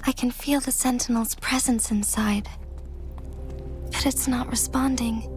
I can feel the Sentinel's presence inside, but it's not responding.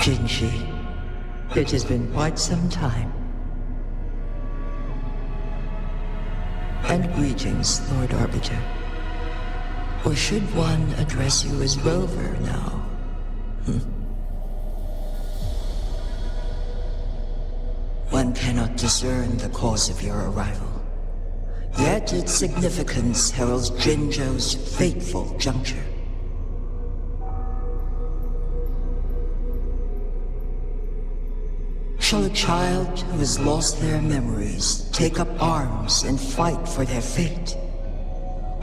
Jinhsi, it has been quite some time. And greetings, Lord Arbiter. Or should one address you as Rover now? One cannot discern the cause of your arrival. Yet its significance heralds Jinzhou's fateful juncture. Shall a child who has lost their memories take up arms and fight for their fate?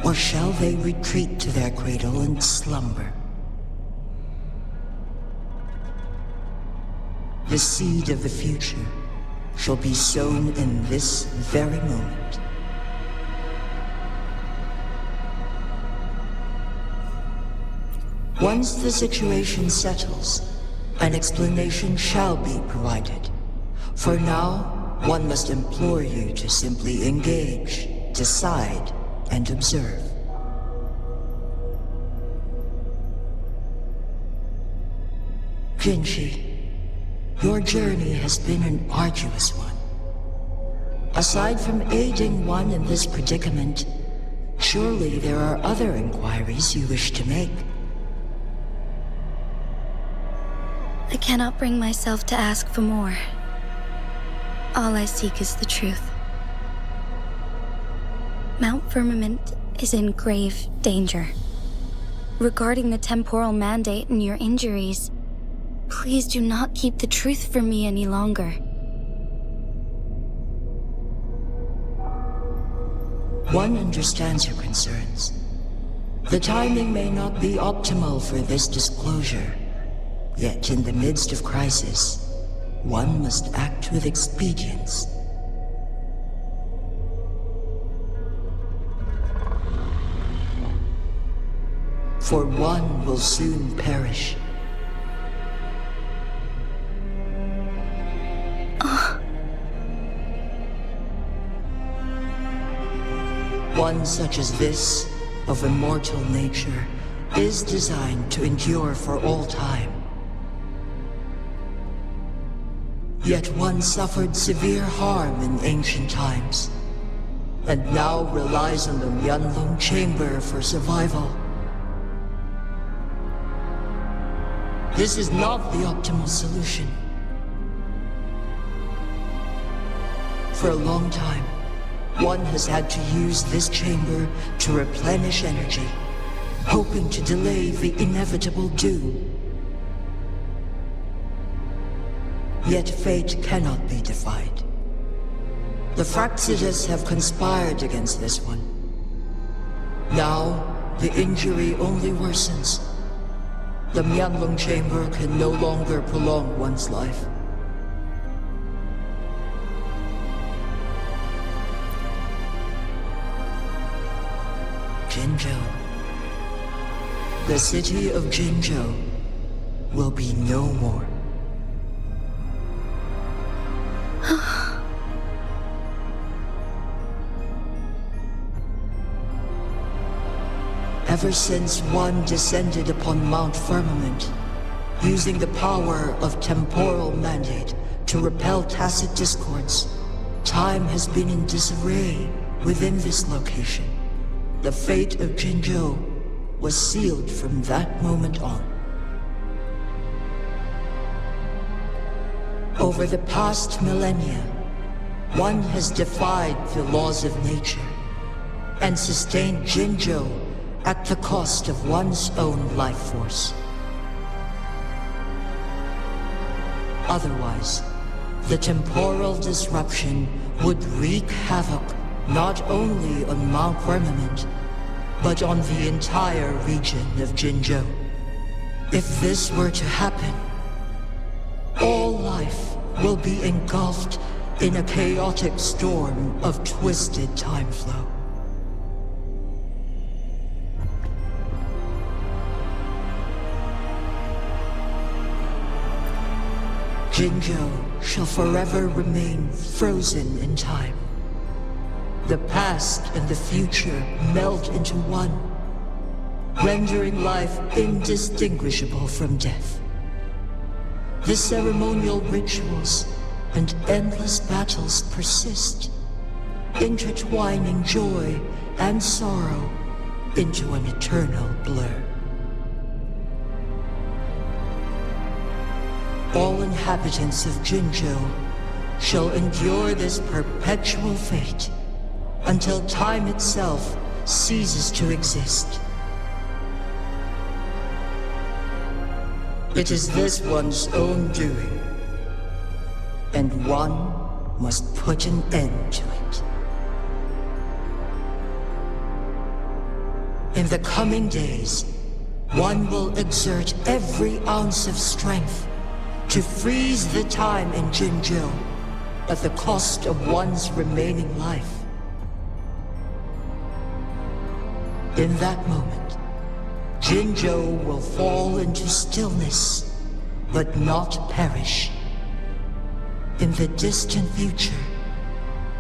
Or shall they retreat to their cradle and slumber? The seed of the future shall be sown in this very moment. Once the situation settles, an explanation shall be provided. For now, one must implore you to simply engage, decide, and observe. Jinhsi, your journey has been an arduous one. Aside from aiding one in this predicament, surely there are other inquiries you wish to make. I cannot bring myself to ask for more. All I seek is the truth. Mount Firmament is in grave danger. Regarding the temporal mandate and your injuries, please do not keep the truth from me any longer. One understands your concerns. The timing may not be optimal for this disclosure. Yet in the midst of crisis, one must act with expedience. For one will soon perish. One such as this, of immortal nature, is designed to endure for all time. Yet one suffered severe harm in ancient times, and now relies on the Huanglong chamber for survival. This is not the optimal solution. For a long time, one has had to use this chamber to replenish energy, hoping to delay the inevitable doom. Yet fate cannot be defied. The Fraxidas have conspired against this one. Now, the injury only worsens. The Huanglong chamber can no longer prolong one's life. Jinzhou. The city of Jinzhou will be no more. Ever since one descended upon Mount Firmament, using the power of temporal mandate to repel tacit discords, time has been in disarray within this location. The fate of Jinzhou was sealed from that moment on. Over the past millennia, one has defied the laws of nature and sustained Jinzhou at the cost of one's own life force. Otherwise, the temporal disruption would wreak havoc not only on Mount Firmament, but on the entire region of Jinzhou. If this were to happen, all life will be engulfed in a chaotic storm of twisted time flow. Jinzhou shall forever remain frozen in time. The past and the future melt into one, rendering life indistinguishable from death. The ceremonial rituals and endless battles persist, intertwining joy and sorrow into an eternal blur. All inhabitants of Jinzhou shall endure this perpetual fate until time itself ceases to exist. It is this one's own doing, and one must put an end to it. In the coming days, one will exert every ounce of strength to freeze the time in Jinzhou at the cost of one's remaining life. In that moment, Jinzhou will fall into stillness, but not perish. In the distant future,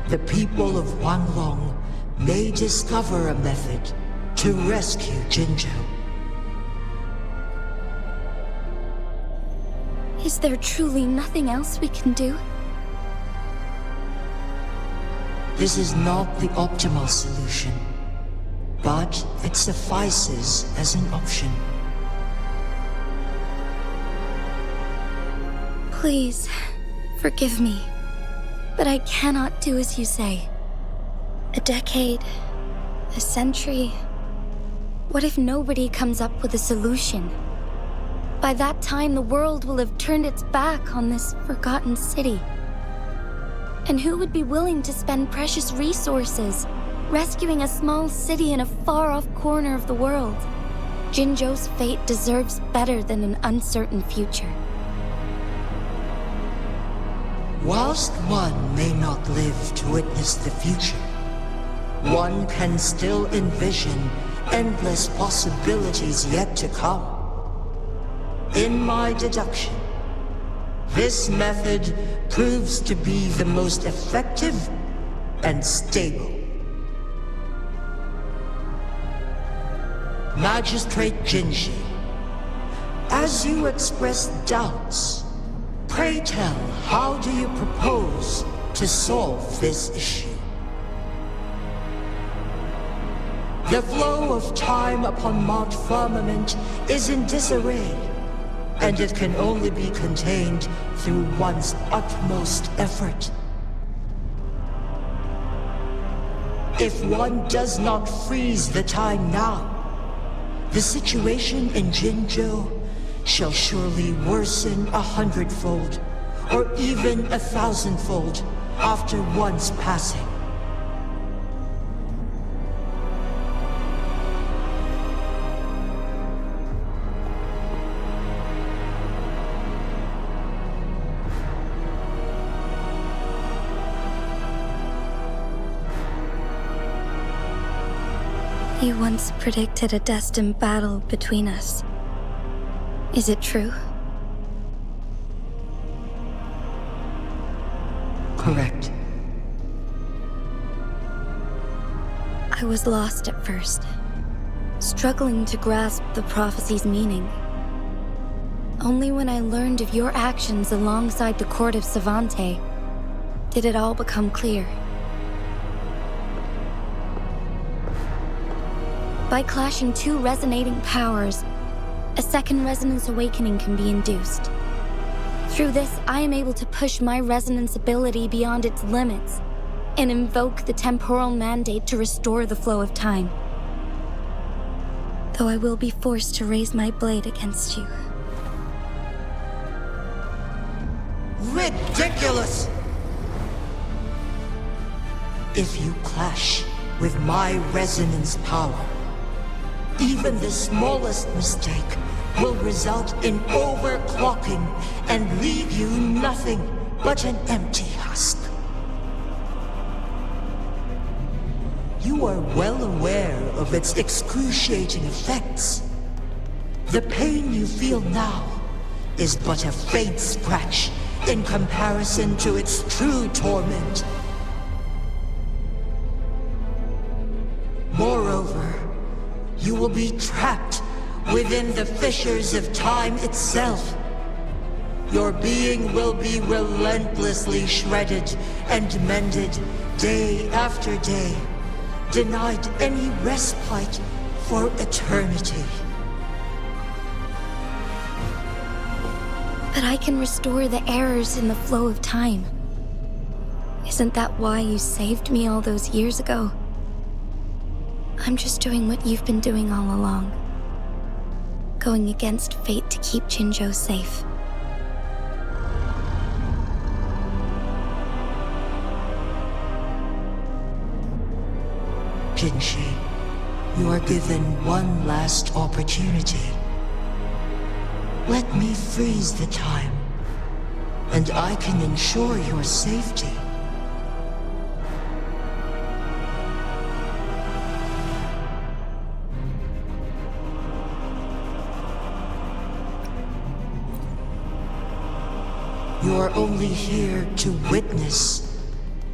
the people of Huanglong may discover a method to rescue Jinzhou. Is there truly nothing else we can do? This is not the optimal solution, but it suffices as an option. Please, forgive me, but I cannot do as you say. A decade, a century. What if nobody comes up with a solution? By that time, the world will have turned its back on this forgotten city. And who would be willing to spend precious resources rescuing a small city in a far-off corner of the world? Jinzhou's fate deserves better than an uncertain future. Whilst one may not live to witness the future, one can still envision endless possibilities yet to come. In my deduction, this method proves to be the most effective and stable. Magistrate Jinhsi, as you express doubts, pray tell, how do you propose to solve this issue? The flow of time upon Mount Firmament is in disarray. and it can only be contained through one's utmost effort. If one does not freeze the time now, the situation in Jinzhou shall surely worsen 100-fold, or even 1,000-fold after one's passing. You once predicted a destined battle between us. Is it true? Correct. I was lost at first, struggling to grasp the prophecy's meaning. Only when I learned of your actions alongside the court of Savante did it all become clear. By clashing two resonating powers, a second resonance awakening can be induced. Through this, I am able to push my resonance ability beyond its limits and invoke the temporal mandate to restore the flow of time. Though I will be forced to raise my blade against you. Ridiculous! If you clash with my resonance power, even the smallest mistake will result in overclocking and leave you nothing but an empty husk. You are well aware of its excruciating effects. The pain you feel now is but a faint scratch in comparison to its true torment. Moreover, you will be trapped within the fissures of time itself. Your being will be relentlessly shredded and mended day after day, denied any respite for eternity. But I can restore the errors in the flow of time. Isn't that why you saved me all those years ago? I'm just doing what you've been doing all along. Going against fate to keep Jinzhou safe. Jinhsi, you are given one last opportunity. Let me freeze the time, and I can ensure your safety. You are only here to witness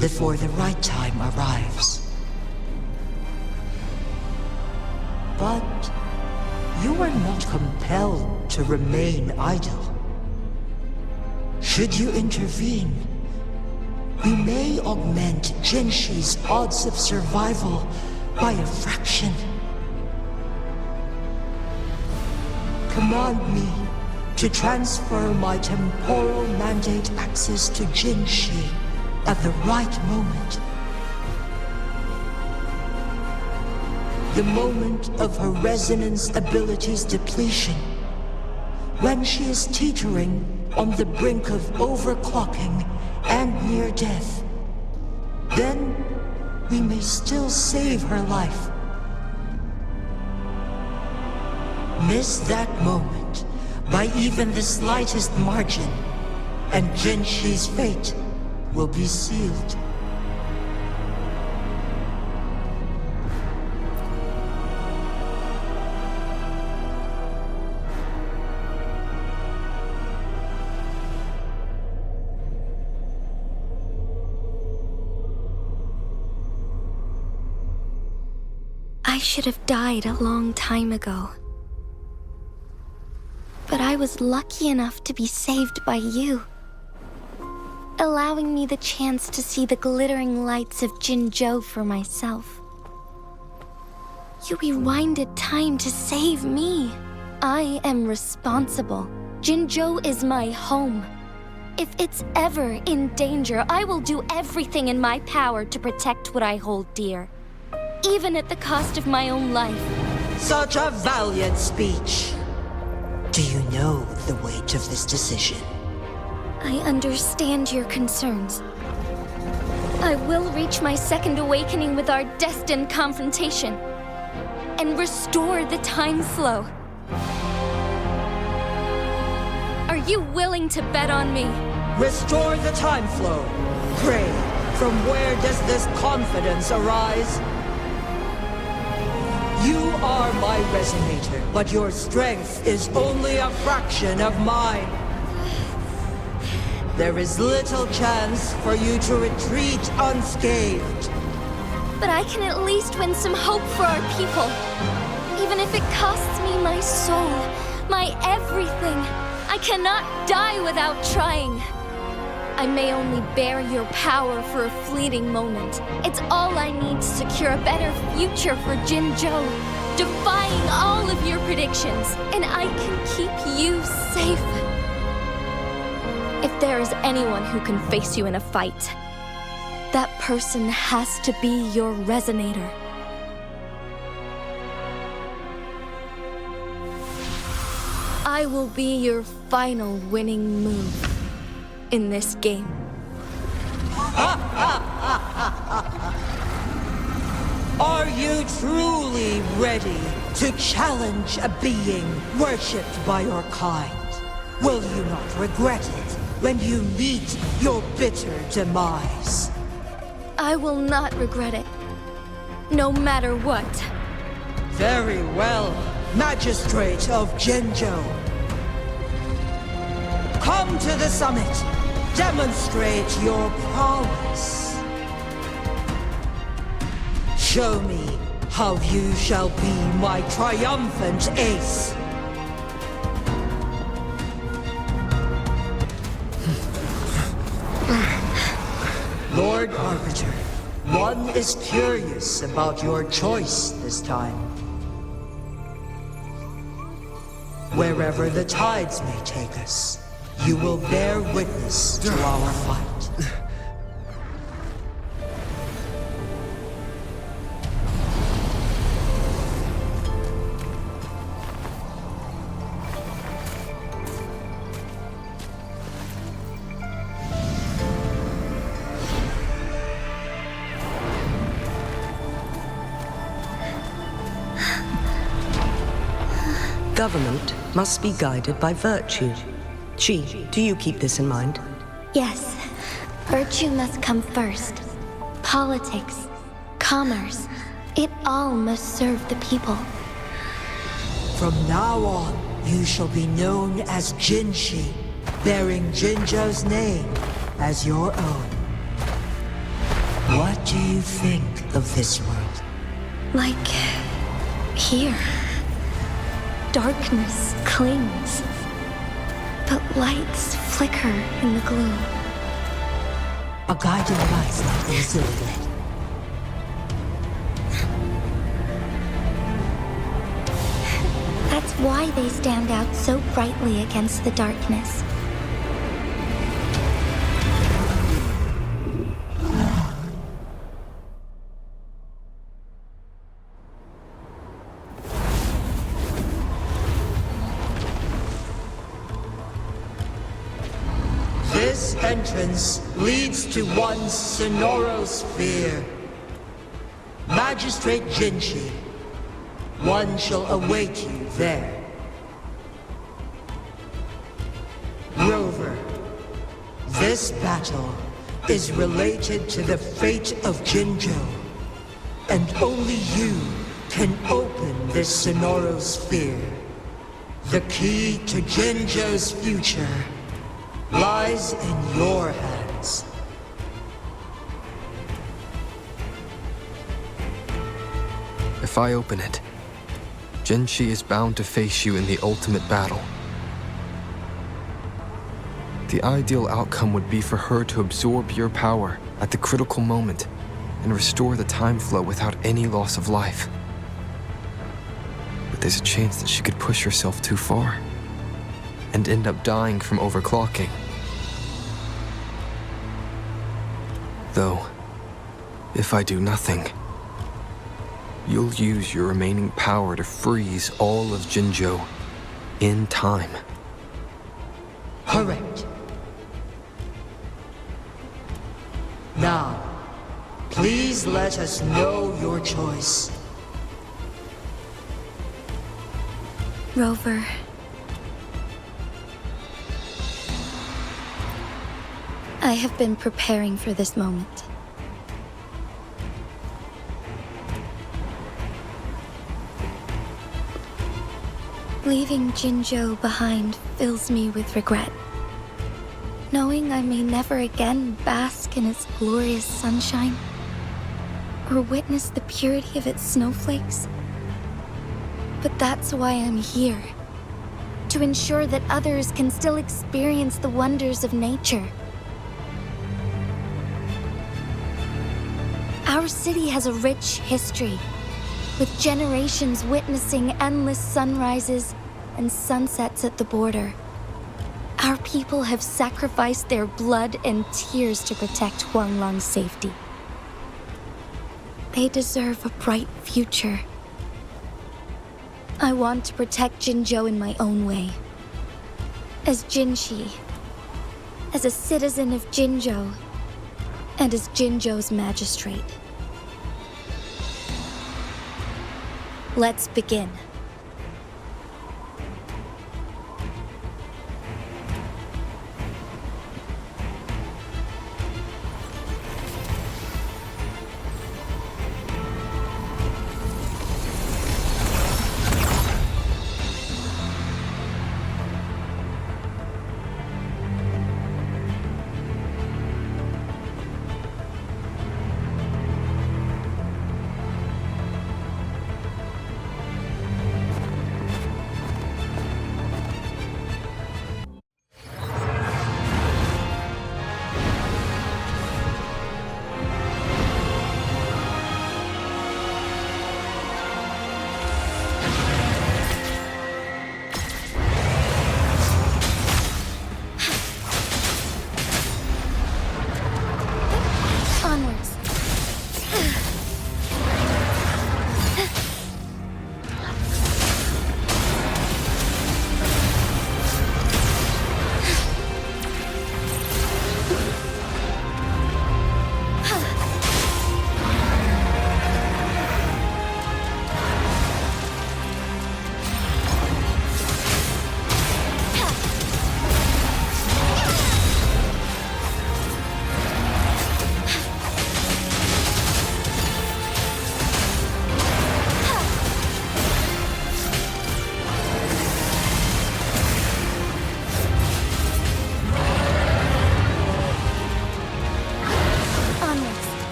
before the right time arrives. But you are not compelled to remain idle. Should you intervene, we may augment Jinhsi's odds of survival by a fraction. Command me to transfer my temporal mandate access to Jinhsi at the right moment. The moment of her resonance ability's depletion, when she is teetering on the brink of overclocking and near death. Then we may still save her life. Miss that moment by even the slightest margin, and Jinhsi's fate will be sealed. I should have died a long time ago. But I was lucky enough to be saved by you, allowing me the chance to see the glittering lights of Jinzhou for myself. You rewinded time to save me. I am responsible Jinzhou is my home. If it's ever in danger, I will do everything in my power to protect what I hold dear, even at the cost of my own life. Such a valiant speech. Do you know the weight of this decision? I understand your concerns. I will reach my second awakening with our destined confrontation and restore the time flow. Are you willing to bet on me? Restore the time flow. Pray, from where does this confidence arise? You are my resonator, but your strength is only a fraction of mine. There is little chance for you to retreat unscathed. But I can at least win some hope for our people. Even if it costs me my soul, my everything. I cannot die without trying. I may only bear your power for a fleeting moment. It's all I need to secure a better future for Jinzhou, defying all of your predictions, and I can keep you safe. If there is anyone who can face you in a fight, that person has to be your resonator. I will be your final winning move in this game. Are you truly ready to challenge a being worshipped by your kind? Will you not regret it when you meet your bitter demise? I will not regret it, no matter what. Very well, Magistrate of Jinzhou. Come to the summit. Demonstrate your prowess. Show me how you shall be my triumphant ace. Lord Arbiter, one is curious about your choice this time. Wherever the tides may take us, you will bear witness to our fight. Government must be guided by virtue. Chi, do you keep this in mind? Yes, virtue must come first. Politics, commerce, it all must serve the people. From now on, you shall be known as Jinhsi, bearing Jinzhou's name as your own. What do you think of this world? Like here. Darkness clings, but lights flicker in the gloom. A guiding light's not easily lit. That's why they stand out so brightly against the darkness. This entrance leads to one's sonorosphere. Magistrate Jinhsi, one shall await you there. Rover, this battle is related to the fate of Jinzhou, and only you can open this sonorosphere. The key to Jinzhou's future lies in your hands. If I open it, Jinhsi is bound to face you in the ultimate battle. The ideal outcome would be for her to absorb your power at the critical moment and restore the time flow without any loss of life. But there's a chance that she could push herself too far. and end up dying from overclocking. Though, if I do nothing, you'll use your remaining power to freeze all of Jinzhou in time. Correct. Now, please let us know your choice. Rover. I have been preparing for this moment. Leaving Jinzhou behind fills me with regret. Knowing I may never again bask in its glorious sunshine, or witness the purity of its snowflakes. But that's why I'm here. To ensure that others can still experience the wonders of nature. Our city has a rich history, with generations witnessing endless sunrises and sunsets at the border. Our people have sacrificed their blood and tears to protect Huanglong's safety. They deserve a bright future. I want to protect Jinzhou in my own way. As Jinhsi, as a citizen of Jinzhou, and as Jinzhou's magistrate. Let's begin.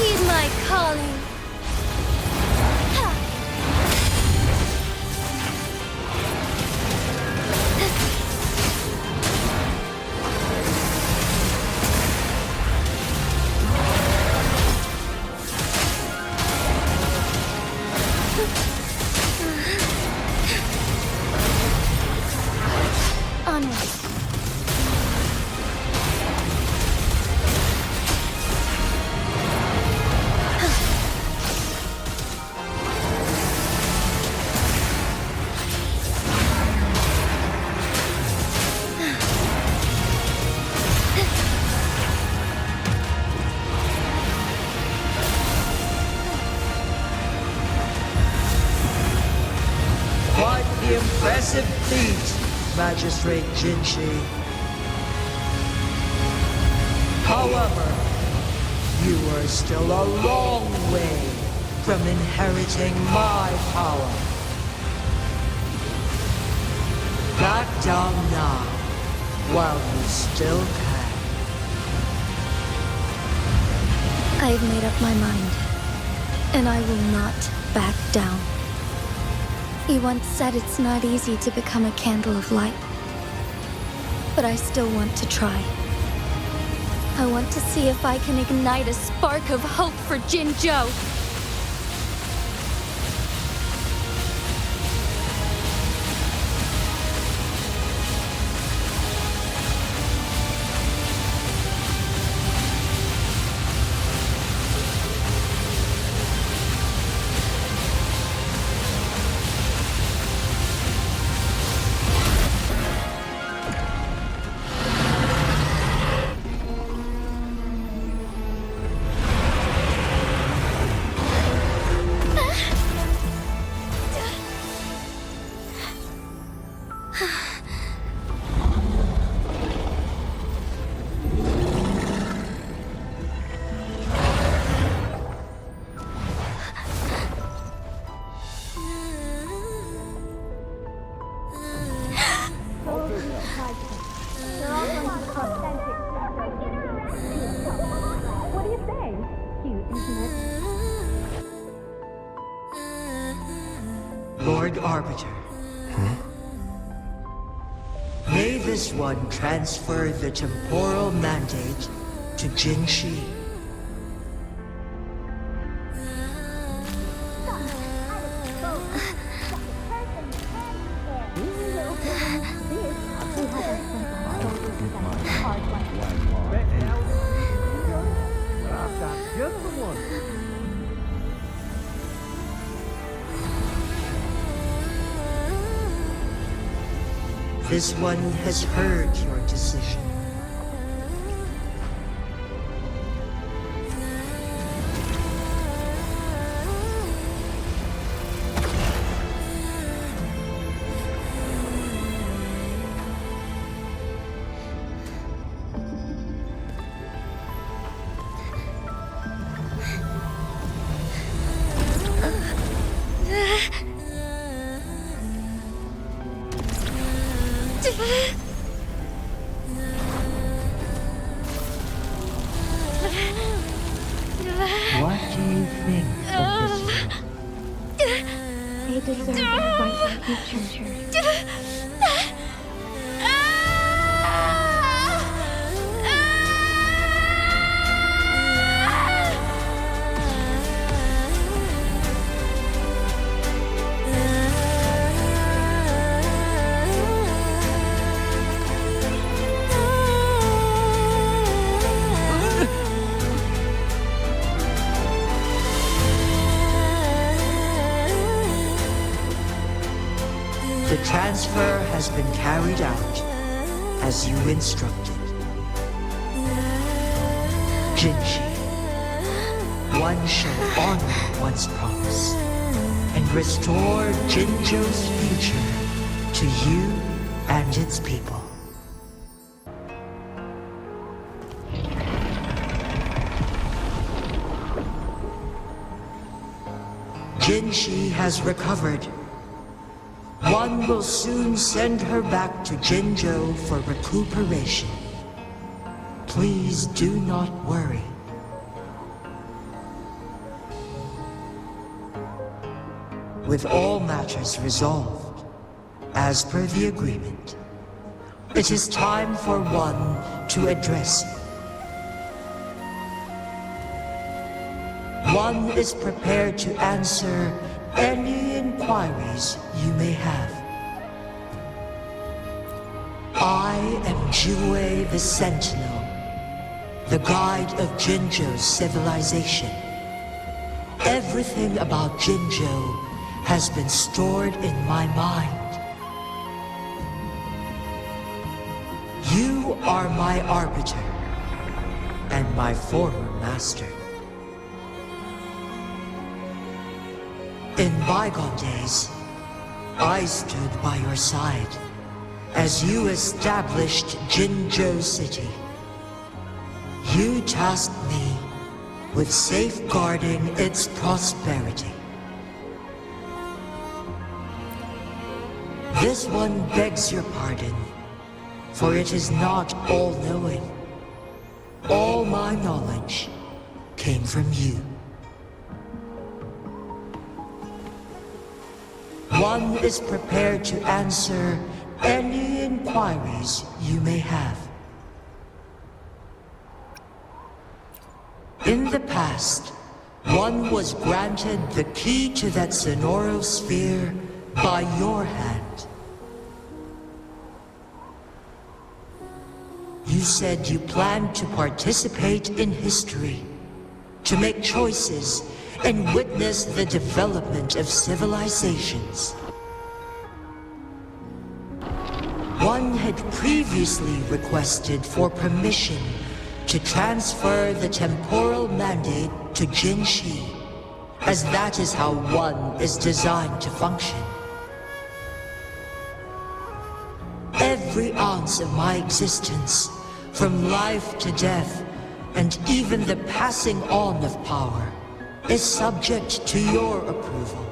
Heed my calling. Onward. Quite the impressive feat, Magistrate Jinhsi. However, you are still a long way from inheriting my power. Back down now, while you still can. I've made up my mind, and I will not back down. He once said it's not easy to become a candle of light. But I still want to try. I want to see if I can ignite a spark of hope for Jinzhou. What do you say? Cute, isn't it? Lord Arbiter. May this one transfer the temporal mandate to Jinhsi. This one has heard your decision. What do you think of this one? They deserve a bright future. The transfer has been carried out as you instructed. Jinhsi, one shall honor one's promise and restore Jinzhou's future to you and its people. Jinhsi has recovered. One will soon send her back to Jinzhou for recuperation. Please do not worry. With all matters resolved, as per the agreement, it is time for one to address you. One is prepared to answer any inquiries you may have. I am Jue the Sentinel, the guide of Jinzhou's civilization. Everything about Jinzhou has been stored in my mind. You are my arbiter, and my former master. In bygone days, I stood by your side as you established Jinzhou City. You tasked me with safeguarding its prosperity. This one begs your pardon, for it is not all-knowing. All my knowledge came from you. One is prepared to answer any inquiries you may have. In the past, one was granted the key to that Sonoro sphere by your hand. You said you planned to participate in history, to make choices and witness the development of civilizations. One had previously requested for permission to transfer the temporal mandate to Jinhsi, as that is how one is designed to function. Every ounce of my existence, from life to death, and even the passing on of power, is subject to your approval.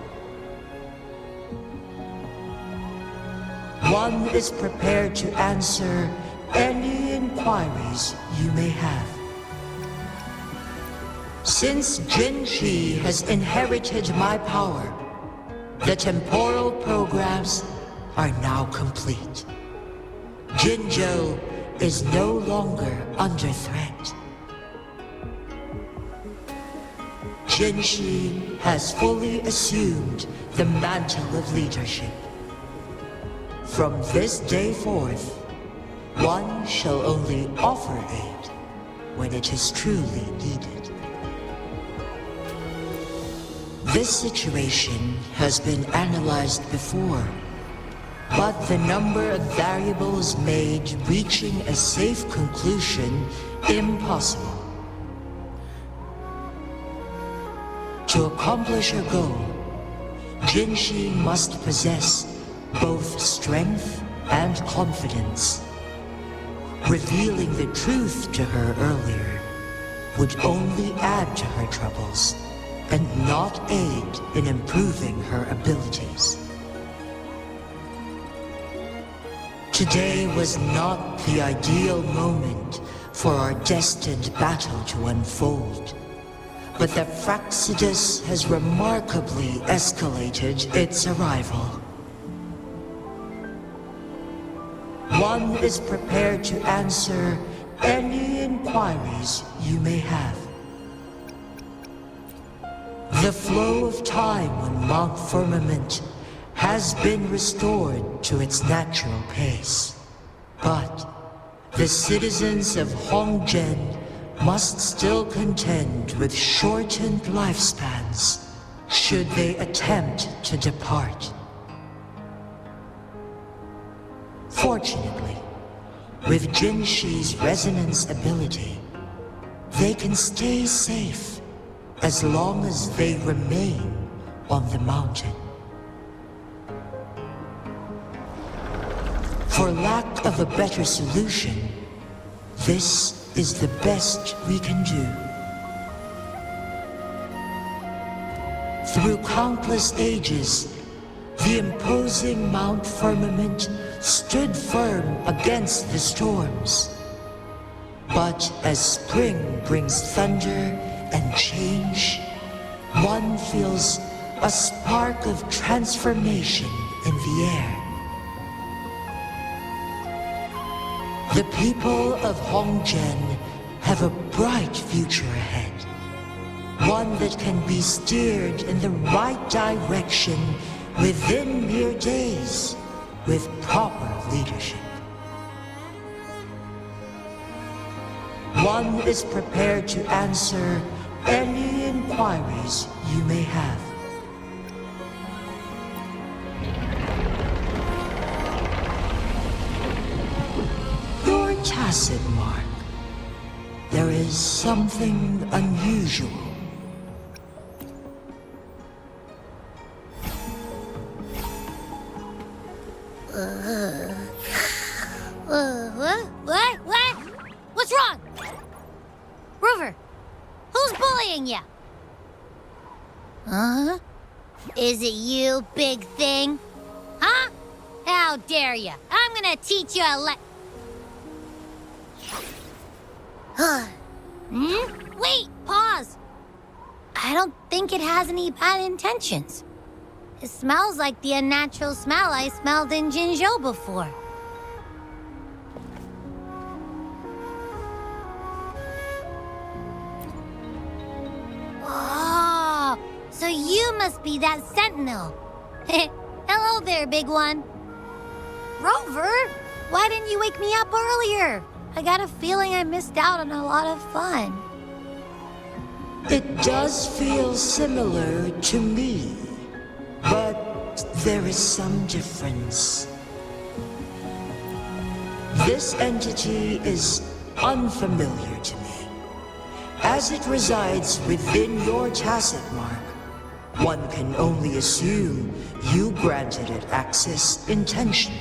One is prepared to answer any inquiries you may have. Since Jinhsi has inherited my power, the temporal programs are now complete. Jinzhou is no longer under threat. Jinhsi has fully assumed the mantle of leadership. From this day forth, one shall only offer aid when it is truly needed. This situation has been analyzed before, but the number of variables made reaching a safe conclusion impossible. To accomplish her goal, Jinhsi must possess both strength and confidence. Revealing the truth to her earlier would only add to her troubles and not aid in improving her abilities. Today was not the ideal moment for our destined battle to unfold, but the Fraxidus has remarkably escalated its arrival. One is prepared to answer any inquiries you may have. The flow of time on Mount Firmament has been restored to its natural pace, but the citizens of Huanglong must still contend with shortened lifespans should they attempt to depart. Fortunately, with Jinhsi's resonance ability, they can stay safe as long as they remain on the mountain. For lack of a better solution, this is the best we can do. Through countless ages, the imposing Mount Firmament stood firm against the storms. But as spring brings thunder and change, one feels a spark of transformation in the air. The people of Huanglong have a bright future ahead. One that can be steered in the right direction within mere days with proper leadership. One is prepared to answer any inquiries you may have. Your tacit mark. There is something unusual. What? What's wrong? Rover, who's bullying you? Huh? Is it you, big thing? Huh? How dare you? I'm gonna teach you a Wait, pause. I don't think it has any bad intentions. It smells like the unnatural smell I smelled in Jinzhou before. Oh, so you must be that Sentinel. Hello there, big one. Rover, why didn't you wake me up earlier? I got a feeling I missed out on a lot of fun. It does feel similar to me, but there is some difference. This entity is unfamiliar to me. As it resides within your tacit mark, one can only assume you granted it access intentionally.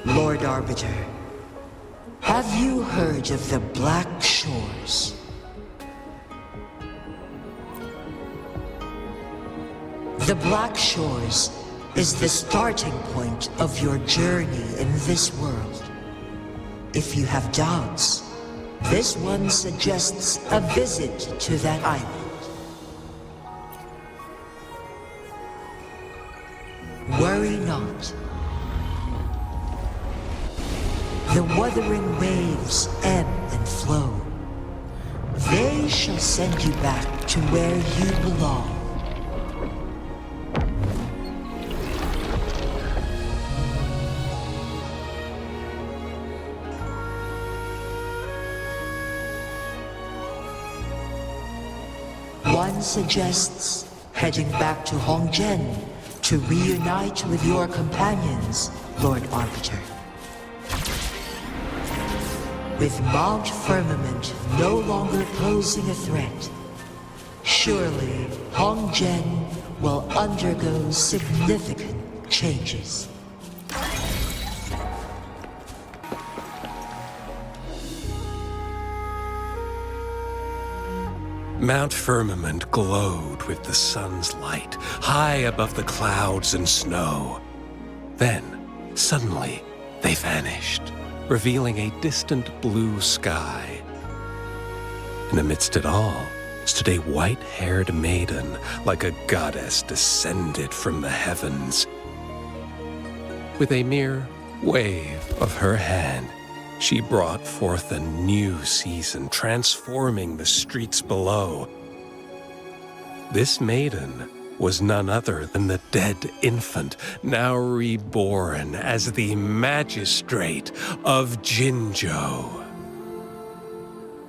Lord Arbiter, have you heard of the Black Shores? The Black Shores is the starting point of your journey in this world. If you have doubts, this one suggests a visit to that island. Worry not. The Wuthering Waves ebb and flow. They shall send you back to where you belong. One suggests heading back to Huanglong to reunite with your companions, Lord Arbiter. With Mount Firmament no longer posing a threat, surely Huanglong will undergo significant changes. Mount Firmament glowed with the sun's light, high above the clouds and snow. Then, suddenly, they vanished, revealing a distant blue sky. And amidst it all stood a white-haired maiden, like a goddess descended from the heavens. With a mere wave of her hand, she brought forth a new season, transforming the streets below. This maiden was none other than the dead infant, now reborn as the magistrate of Jinzhou.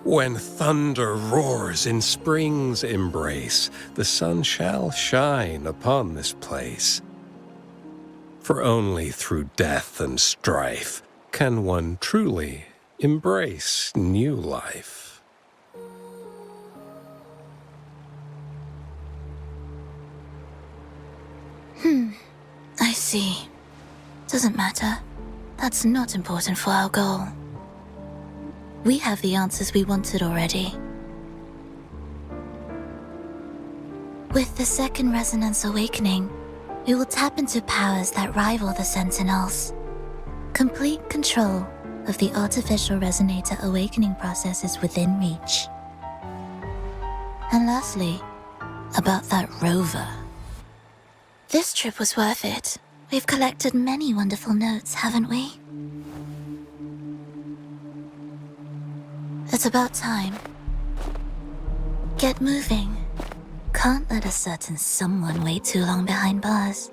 When thunder roars in spring's embrace, the sun shall shine upon this place. For only through death and strife can one truly embrace new life. I see. Doesn't matter. That's not important for our goal. We have the answers we wanted already. With the second resonance awakening, we will tap into powers that rival the Sentinels. Complete control of the artificial resonator awakening process is within reach. And lastly, about that Rover. This trip was worth it. We've collected many wonderful notes, haven't we? It's about time. Get moving. Can't let a certain someone wait too long behind bars.